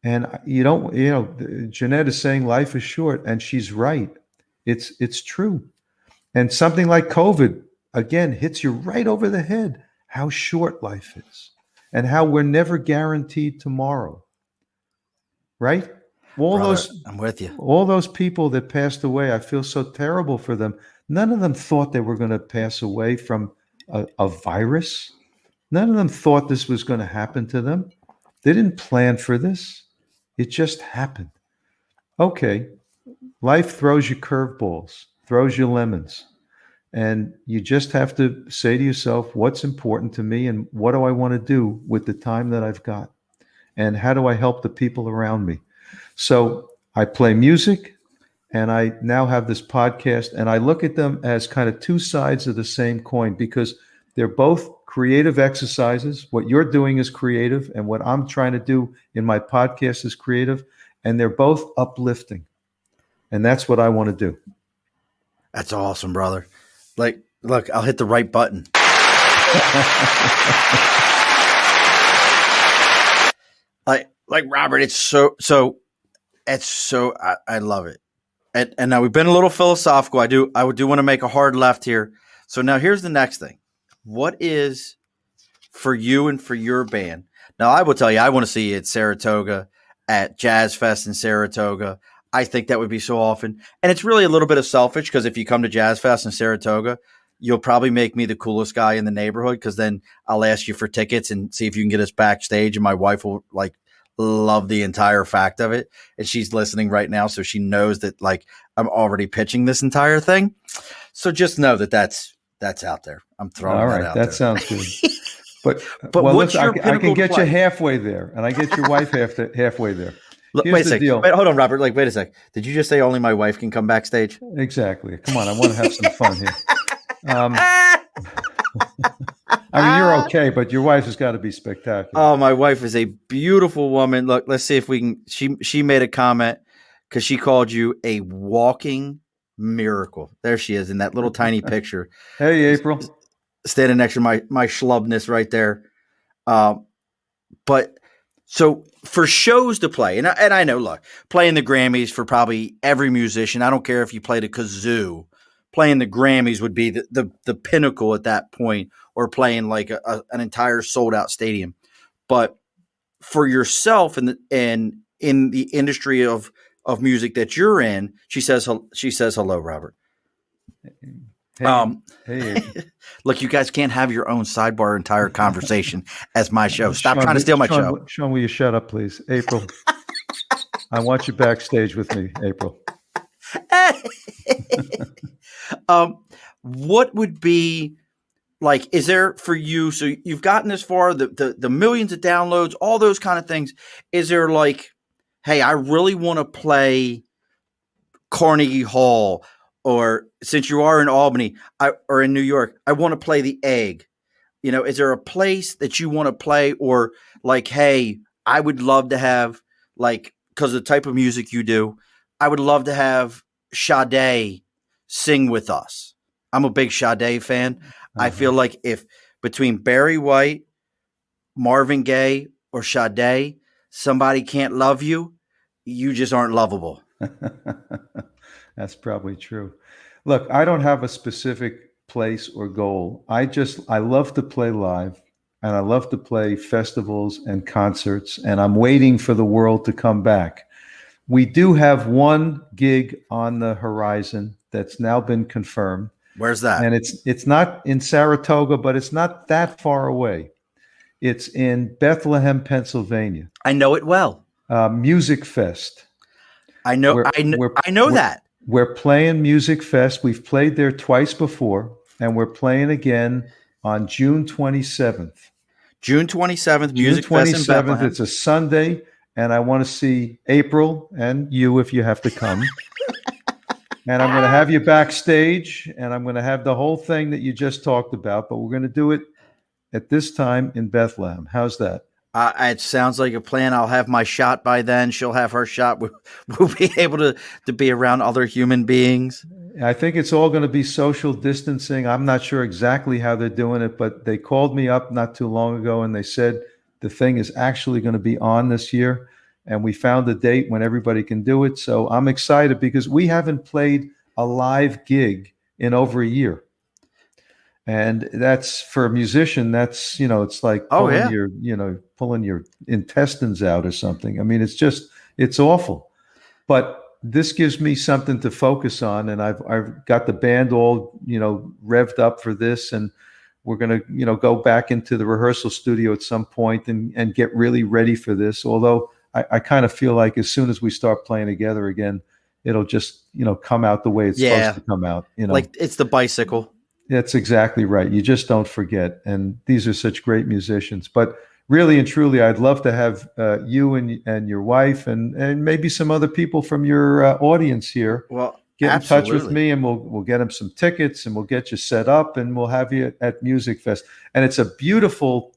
And Jeanette is saying life is short, and she's right. It's true. And something like COVID, again, hits you right over the head how short life is and how we're never guaranteed tomorrow. Right? Brother, I'm with you. All those people that passed away, I feel so terrible for them. None of them thought they were going to pass away from a virus. None of them thought this was going to happen to them. They didn't plan for this. It just happened. Okay, life throws you curveballs, throws you lemons. And you just have to say to yourself, what's important to me and what do I want to do with the time that I've got? And how do I help the people around me? So I play music, and I now have this podcast, and I look at them as kind of two sides of the same coin because they're both creative exercises. What you're doing is creative, and what I'm trying to do in my podcast is creative, and they're both uplifting. And that's what I want to do. That's awesome, brother. Like, look, I'll hit the right button. like Robert, it's so I love it. And now we've been a little philosophical. I would want to make a hard left here. So now here's the next thing. What is for you and for your band? Now I will tell you, I want to see you at Saratoga, at Jazz Fest in Saratoga. I think that would be so often. And it's really a little bit of selfish because if you come to Jazz Fest in Saratoga, you'll probably make me the coolest guy in the neighborhood because then I'll ask you for tickets and see if you can get us backstage. And my wife will like love the entire fact of it. And she's listening right now. So she knows that like I'm already pitching this entire thing. So just know that that's out there. I'm throwing that out there. That sounds good. But well, listen, I can get you halfway there, and I get your wife halfway there. Look, wait a second. Wait, hold on, Robert. Like, wait a sec. Did you just say only my wife can come backstage? Exactly. Come on, I want to have some fun here. I mean, you're okay, but your wife has got to be spectacular. Oh, my wife is a beautiful woman. Look, let's see if we can. She made a comment because she called you a walking miracle. There she is in that little tiny picture. Hey, April. Standing next to my schlubness right there. But so for shows to play, and I know, look, playing the Grammys for probably every musician, I don't care if you played a kazoo, playing the Grammys would be the pinnacle at that point, or playing like an entire sold out stadium. But for yourself and in the industry of music that you're in, she says hello, Robert. Hey. Look, you guys can't have your own sidebar entire conversation as my show. Stop trying to steal my show. Sean, will you shut up, please? April, I want you backstage with me, April. What would be like, is there for you, so you've gotten this far, the millions of downloads, all those kind of things. Is there like, hey, I really want to play Carnegie Hall, or since you are in Albany or in New York, I want to play the Egg. You know, is there a place that you want to play, or like, hey, I would love to have, like, because of the type of music you do, I would love to have Sade sing with us. I'm a big Sade fan. I feel like if between Barry White, Marvin Gaye, or Sade, somebody can't love you, you just aren't lovable. That's probably true. Look, I don't have a specific place or goal. I love to play live and I love to play festivals and concerts, and I'm waiting for the world to come back. We do have one gig on the horizon that's now been confirmed, Where's that? and it's not in Saratoga, but it's not that far away. It's in Bethlehem, Pennsylvania. I know it well. Music Fest. I know. We're, I know we're, that. we're playing Music Fest. We've played there twice before, and we're playing again on June 27th. June 27th, June Music Fest in 27th, Bethlehem. it's a Sunday, and I want to see April and you if you have to come. And I'm going to have you backstage, and I'm going to have the whole thing that you just talked about, but we're going to do it at this time in Bethlehem. How's that? It sounds like a plan. I'll have my shot by then. She'll have her shot. We'll be able to be around other human beings. I think it's all going to be social distancing. I'm not sure exactly how they're doing it, but they called me up not too long ago and they said the thing is actually going to be on this year. And we found a date when everybody can do it. So I'm excited because we haven't played a live gig in over a year. And that's for a musician, that's, it's like pulling your intestines out or something. I mean, it's awful. But this gives me something to focus on. And I've got the band all, revved up for this. And we're going to, go back into the rehearsal studio at some point and get really ready for this. Although I kind of feel like as soon as we start playing together again, it'll just, come out the way it's supposed to come out. Like it's the bicycle. That's exactly right. You just don't forget. And these are such great musicians. But really and truly, I'd love to have you and your wife and maybe some other people from your audience here get in touch with me, and we'll get them some tickets, and we'll get you set up, and we'll have you at Music Fest. And it's a beautiful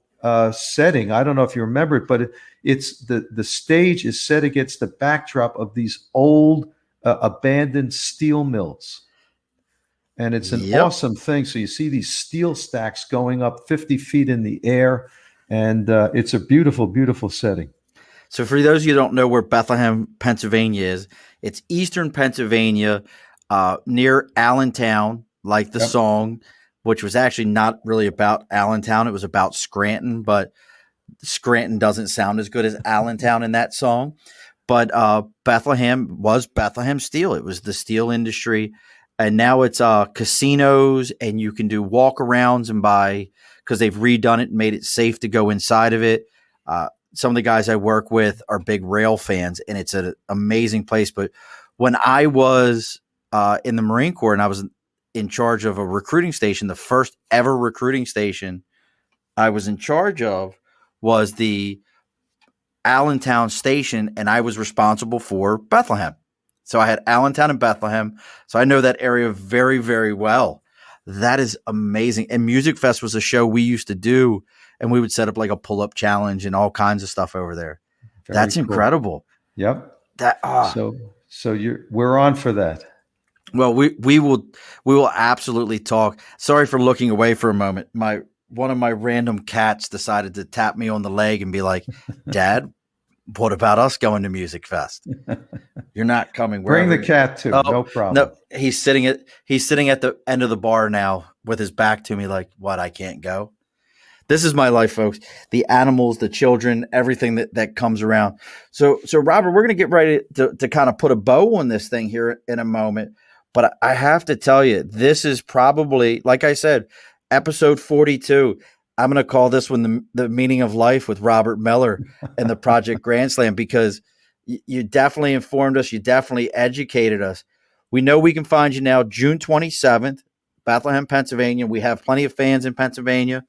setting. I don't know if you remember it, but it's the stage is set against the backdrop of these old abandoned steel mills. And it's an awesome thing. So you see these steel stacks going up 50 feet in the air, and it's a beautiful, beautiful setting. So for those of you who don't know where Bethlehem, Pennsylvania is, it's eastern Pennsylvania, near Allentown, like the song, which was actually not really about Allentown. It was about Scranton, but Scranton doesn't sound as good as Allentown in that song. But Bethlehem was Bethlehem Steel. It was the steel industry. And now it's casinos, and you can do walk-arounds and buy, because they've redone it and made it safe to go inside of it. Some of the guys I work with are big rail fans, and it's an amazing place. But when I was in the Marine Corps and I was in charge of a recruiting station, the first ever recruiting station I was in charge of was the Allentown station, and I was responsible for Bethlehem. So I had Allentown and Bethlehem. So I know that area very, very well. That is amazing. And Music Fest was a show we used to do, and we would set up like a pull-up challenge and all kinds of stuff over there. That's cool. Incredible. Yep. So we're on for that. Well, we will absolutely talk. Sorry for looking away for a moment. One of my random cats decided to tap me on the leg and be like, "Dad, what about us going to Music Fest? You're not coming." Bring the cat too. No problem. No, he's sitting at the end of the bar now with his back to me like, "What? I can't go." This is my life, folks. The animals, the children, everything that comes around. So Robert, we're going to get ready to kind of put a bow on this thing here in a moment. But I have to tell you, this is probably, like I said, episode 42. I'm going to call this one the meaning of life with Robert Miller and the Project Grand Slam, because you definitely informed us. You definitely educated us. We know we can find you now June 27th, Bethlehem, Pennsylvania. We have plenty of fans in Pennsylvania.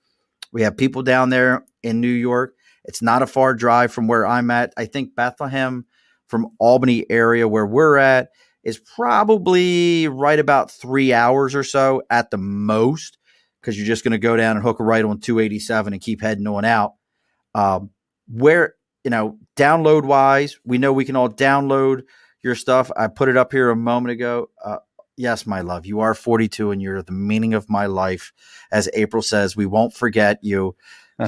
We have people down there in New York. It's not a far drive from where I'm at. I think Bethlehem from Albany area where we're at is probably right about 3 hours or so at the most, because you're just going to go down and hook a right on 287 and keep heading on out. Where, download wise, we know we can all download your stuff. I put it up here a moment ago. Yes, my love, you are 42 and you're the meaning of my life. As April says, we won't forget you.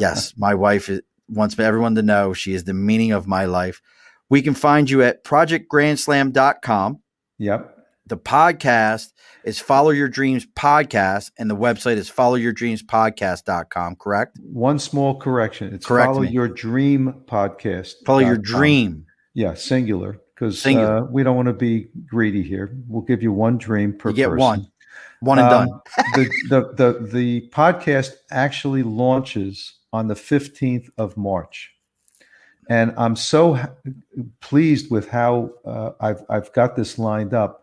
Yes, my wife wants everyone to know she is the meaning of my life. We can find you at projectgrandslam.com. Yep. the podcast is Follow Your Dreams Podcast, and the website is followyourdreamspodcast.com, correct? One small correction. It's Correct Follow me. Your Dream Podcast. Follow Your Dream. Yeah, singular, because Singular. we don't want to be greedy here. We'll give you one dream per You get person. one and done. The podcast actually launches on the 15th of March. And I'm so pleased with how I've got this lined up.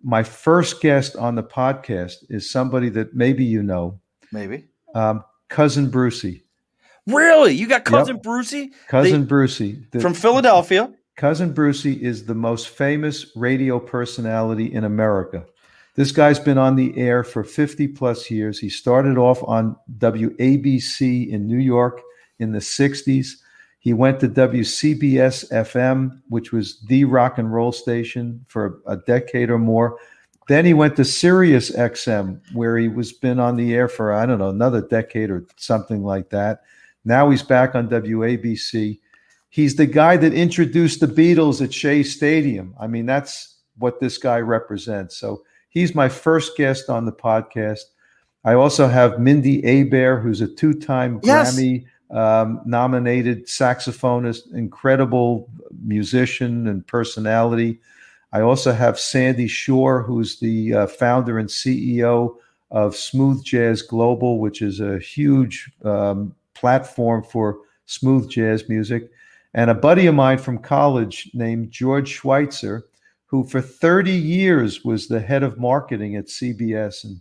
My first guest on the podcast is somebody that maybe you know. Maybe. Cousin Brucey. Really? You got Cousin Brucey? Cousin Brucey. From Philadelphia. Cousin Brucey is the most famous radio personality in America. This guy's been on the air for 50 plus years. He started off on WABC in New York in the 60s. He went to WCBS FM, which was the rock and roll station, for a decade or more. Then he went to Sirius XM, where he was been on the air for, I don't know, another decade or something like that. Now he's back on WABC. He's the guy that introduced the Beatles at Shea Stadium. I mean, that's what this guy represents. So he's my first guest on the podcast. I also have Mindy Abair, who's a two-time Grammy nominated saxophonist, incredible musician and personality. I also have Sandy Shore, who's the founder and CEO of Smooth Jazz Global, which is a huge platform for smooth jazz music. And a buddy of mine from college named George Schweitzer, who for 30 years was the head of marketing at CBS, and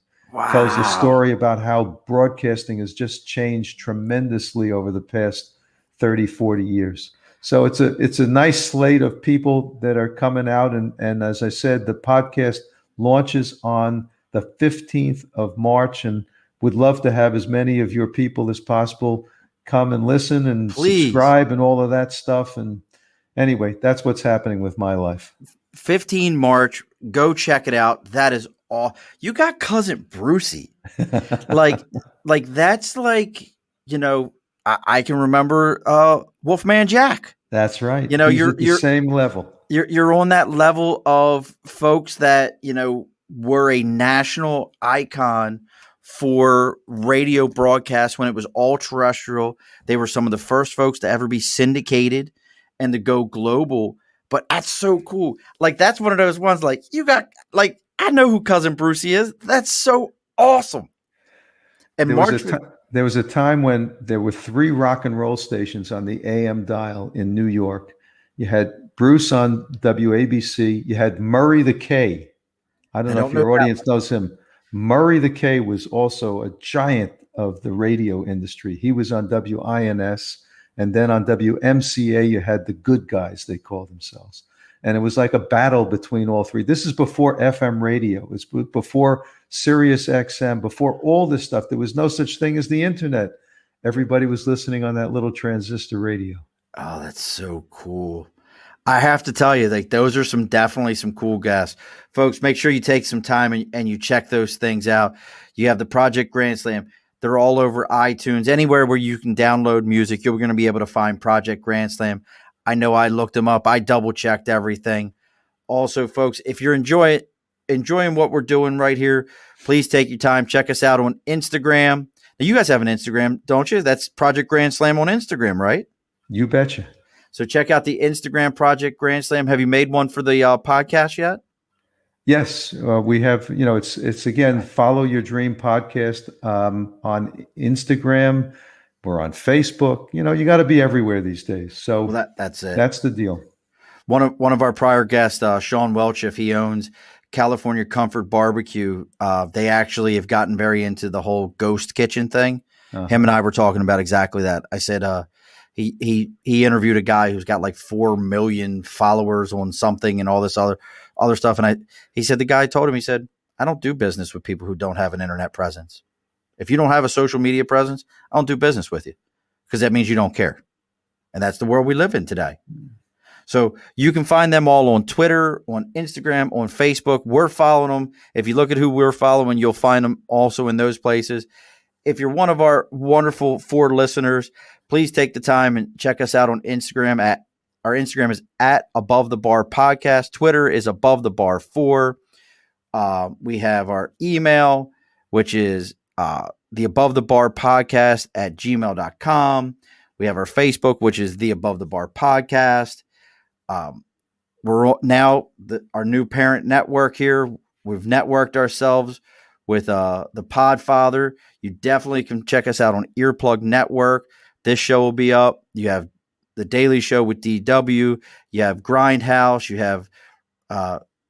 tells a story about how broadcasting has just changed tremendously over the past 30, 40 years. So it's a nice slate of people that are coming out. And as I said, the podcast launches on the 15th of March, and would love to have as many of your people as possible come and listen and subscribe and all of that stuff. And anyway, that's what's happening with my life. 15 March, go check it out. That is all. You got Cousin Brucey. like that's like, you know, I can remember Wolfman Jack. That's right. You know, He's you're at the same level. You're on that level of folks that, you know, were a national icon for radio broadcasts when it was all terrestrial. They were some of the first folks to ever be syndicated and to go global. But that's so cool. Like, that's one of those ones, like, you got, like, I know who Cousin Brucey is. That's so awesome. And there was a time when there were 3 rock and roll stations on the AM dial in New York. You had Bruce on WABC. You had Murray the K. I don't know if your audience knows him. Murray the K was also a giant of the radio industry. He was on WINS, and then on WMCA, you had the good guys, they called themselves. And it was like a battle between all 3. This is before FM radio. It's before Sirius XM, before all this stuff. There was no such thing as the internet. Everybody was listening on that little transistor radio. Oh, that's so cool. I have to tell you, like, those are definitely some cool guests. Folks, make sure you take some time and you check those things out. You have the Project Grand Slam. They're all over iTunes. Anywhere where you can download music, you're going to be able to find Project Grand Slam. I know I looked them up. I double-checked everything. Also, folks, if you're enjoying what we're doing right here, please take your time. Check us out on Instagram. Now, you guys have an Instagram, don't you? That's Project Grand Slam on Instagram, right? You betcha. So check out the Instagram Project Grand Slam. Have you made one for the podcast yet? Yes, we have. You know, it's again, Follow Your Dream Podcast on Instagram. We're on Facebook. You know, you got to be everywhere these days. So that's it. That's the deal. One of our prior guests, Sean Welch, if he owns California Comfort Barbecue, they actually have gotten very into the whole ghost kitchen thing. Him and I were talking about exactly that. I said, he interviewed a guy who's got like 4 million followers on something and all this other stuff. And he said, the guy told him, he said, I don't do business with people who don't have an internet presence. If you don't have a social media presence, I don't do business with you, because that means you don't care. And that's the world we live in today. So you can find them all on Twitter, on Instagram, on Facebook. We're following them. If you look at who we're following, you'll find them also in those places. If you're one of our wonderful 4 listeners, please take the time and check us out on Instagram. Our Instagram is at Above the Bar Podcast. Twitter is Above the Bar 4. We have our email, which is the Above the Bar Podcast at gmail.com. We have our Facebook, which is the Above the Bar Podcast. We're now our new parent network here. We've networked ourselves with the Podfather. You definitely can check us out on Earplug Network. This show will be up. You have the Daily Show with DW. You have Grindhouse. You have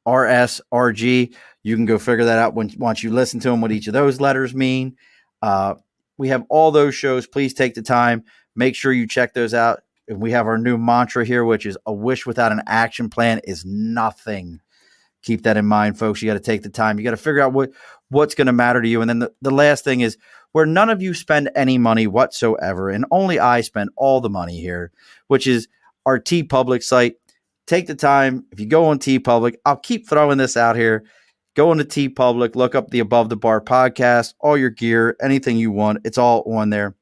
RSRG. You can go figure that out once you listen to them, what each of those letters mean. We have all those shows. Please take the time. Make sure you check those out. And we have our new mantra here, which is a wish without an action plan is nothing. Keep that in mind, folks. You got to take the time. You got to figure out what's going to matter to you. And then the last thing is where none of you spend any money whatsoever, and only I spend all the money here, which is our TeePublic site. Take the time. If you go on TeePublic, I'll keep throwing this out here. Go on to TeePublic, look up the Above the Bar Podcast, all your gear, anything you want. It's all on there.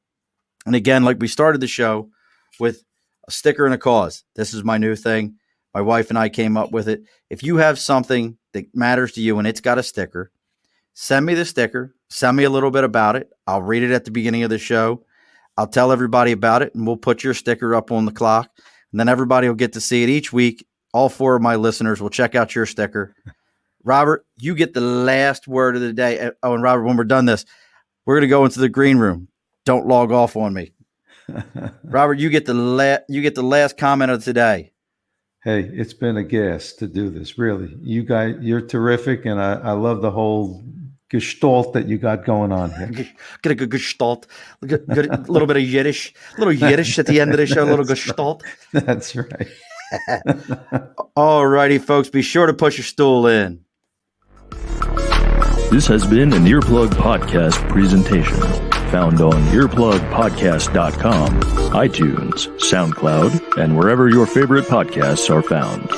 And again, like we started the show with a sticker and a cause. This is my new thing. My wife and I came up with it. If you have something that matters to you and it's got a sticker, send me the sticker. Send me a little bit about it. I'll read it at the beginning of the show. I'll tell everybody about it, and we'll put your sticker up on the clock. And then everybody will get to see it each week. All 4 of my listeners will check out your sticker. Robert, you get the last word of the day. Oh, and Robert, when we're done this, we're going to go into the green room. Don't log off on me. Robert, you get the last comment of today. Hey, it's been a gas to do this, really. You guys, you're terrific, and I love the whole gestalt that you got going on here. Get a good gestalt. A little bit of Yiddish. A little Yiddish at the end of the show, a little gestalt. That's right. All righty, folks. Be sure to push your stool in. This has been an Earplug Podcast presentation. Found on earplugpodcast.com, iTunes, SoundCloud, and wherever your favorite podcasts are found.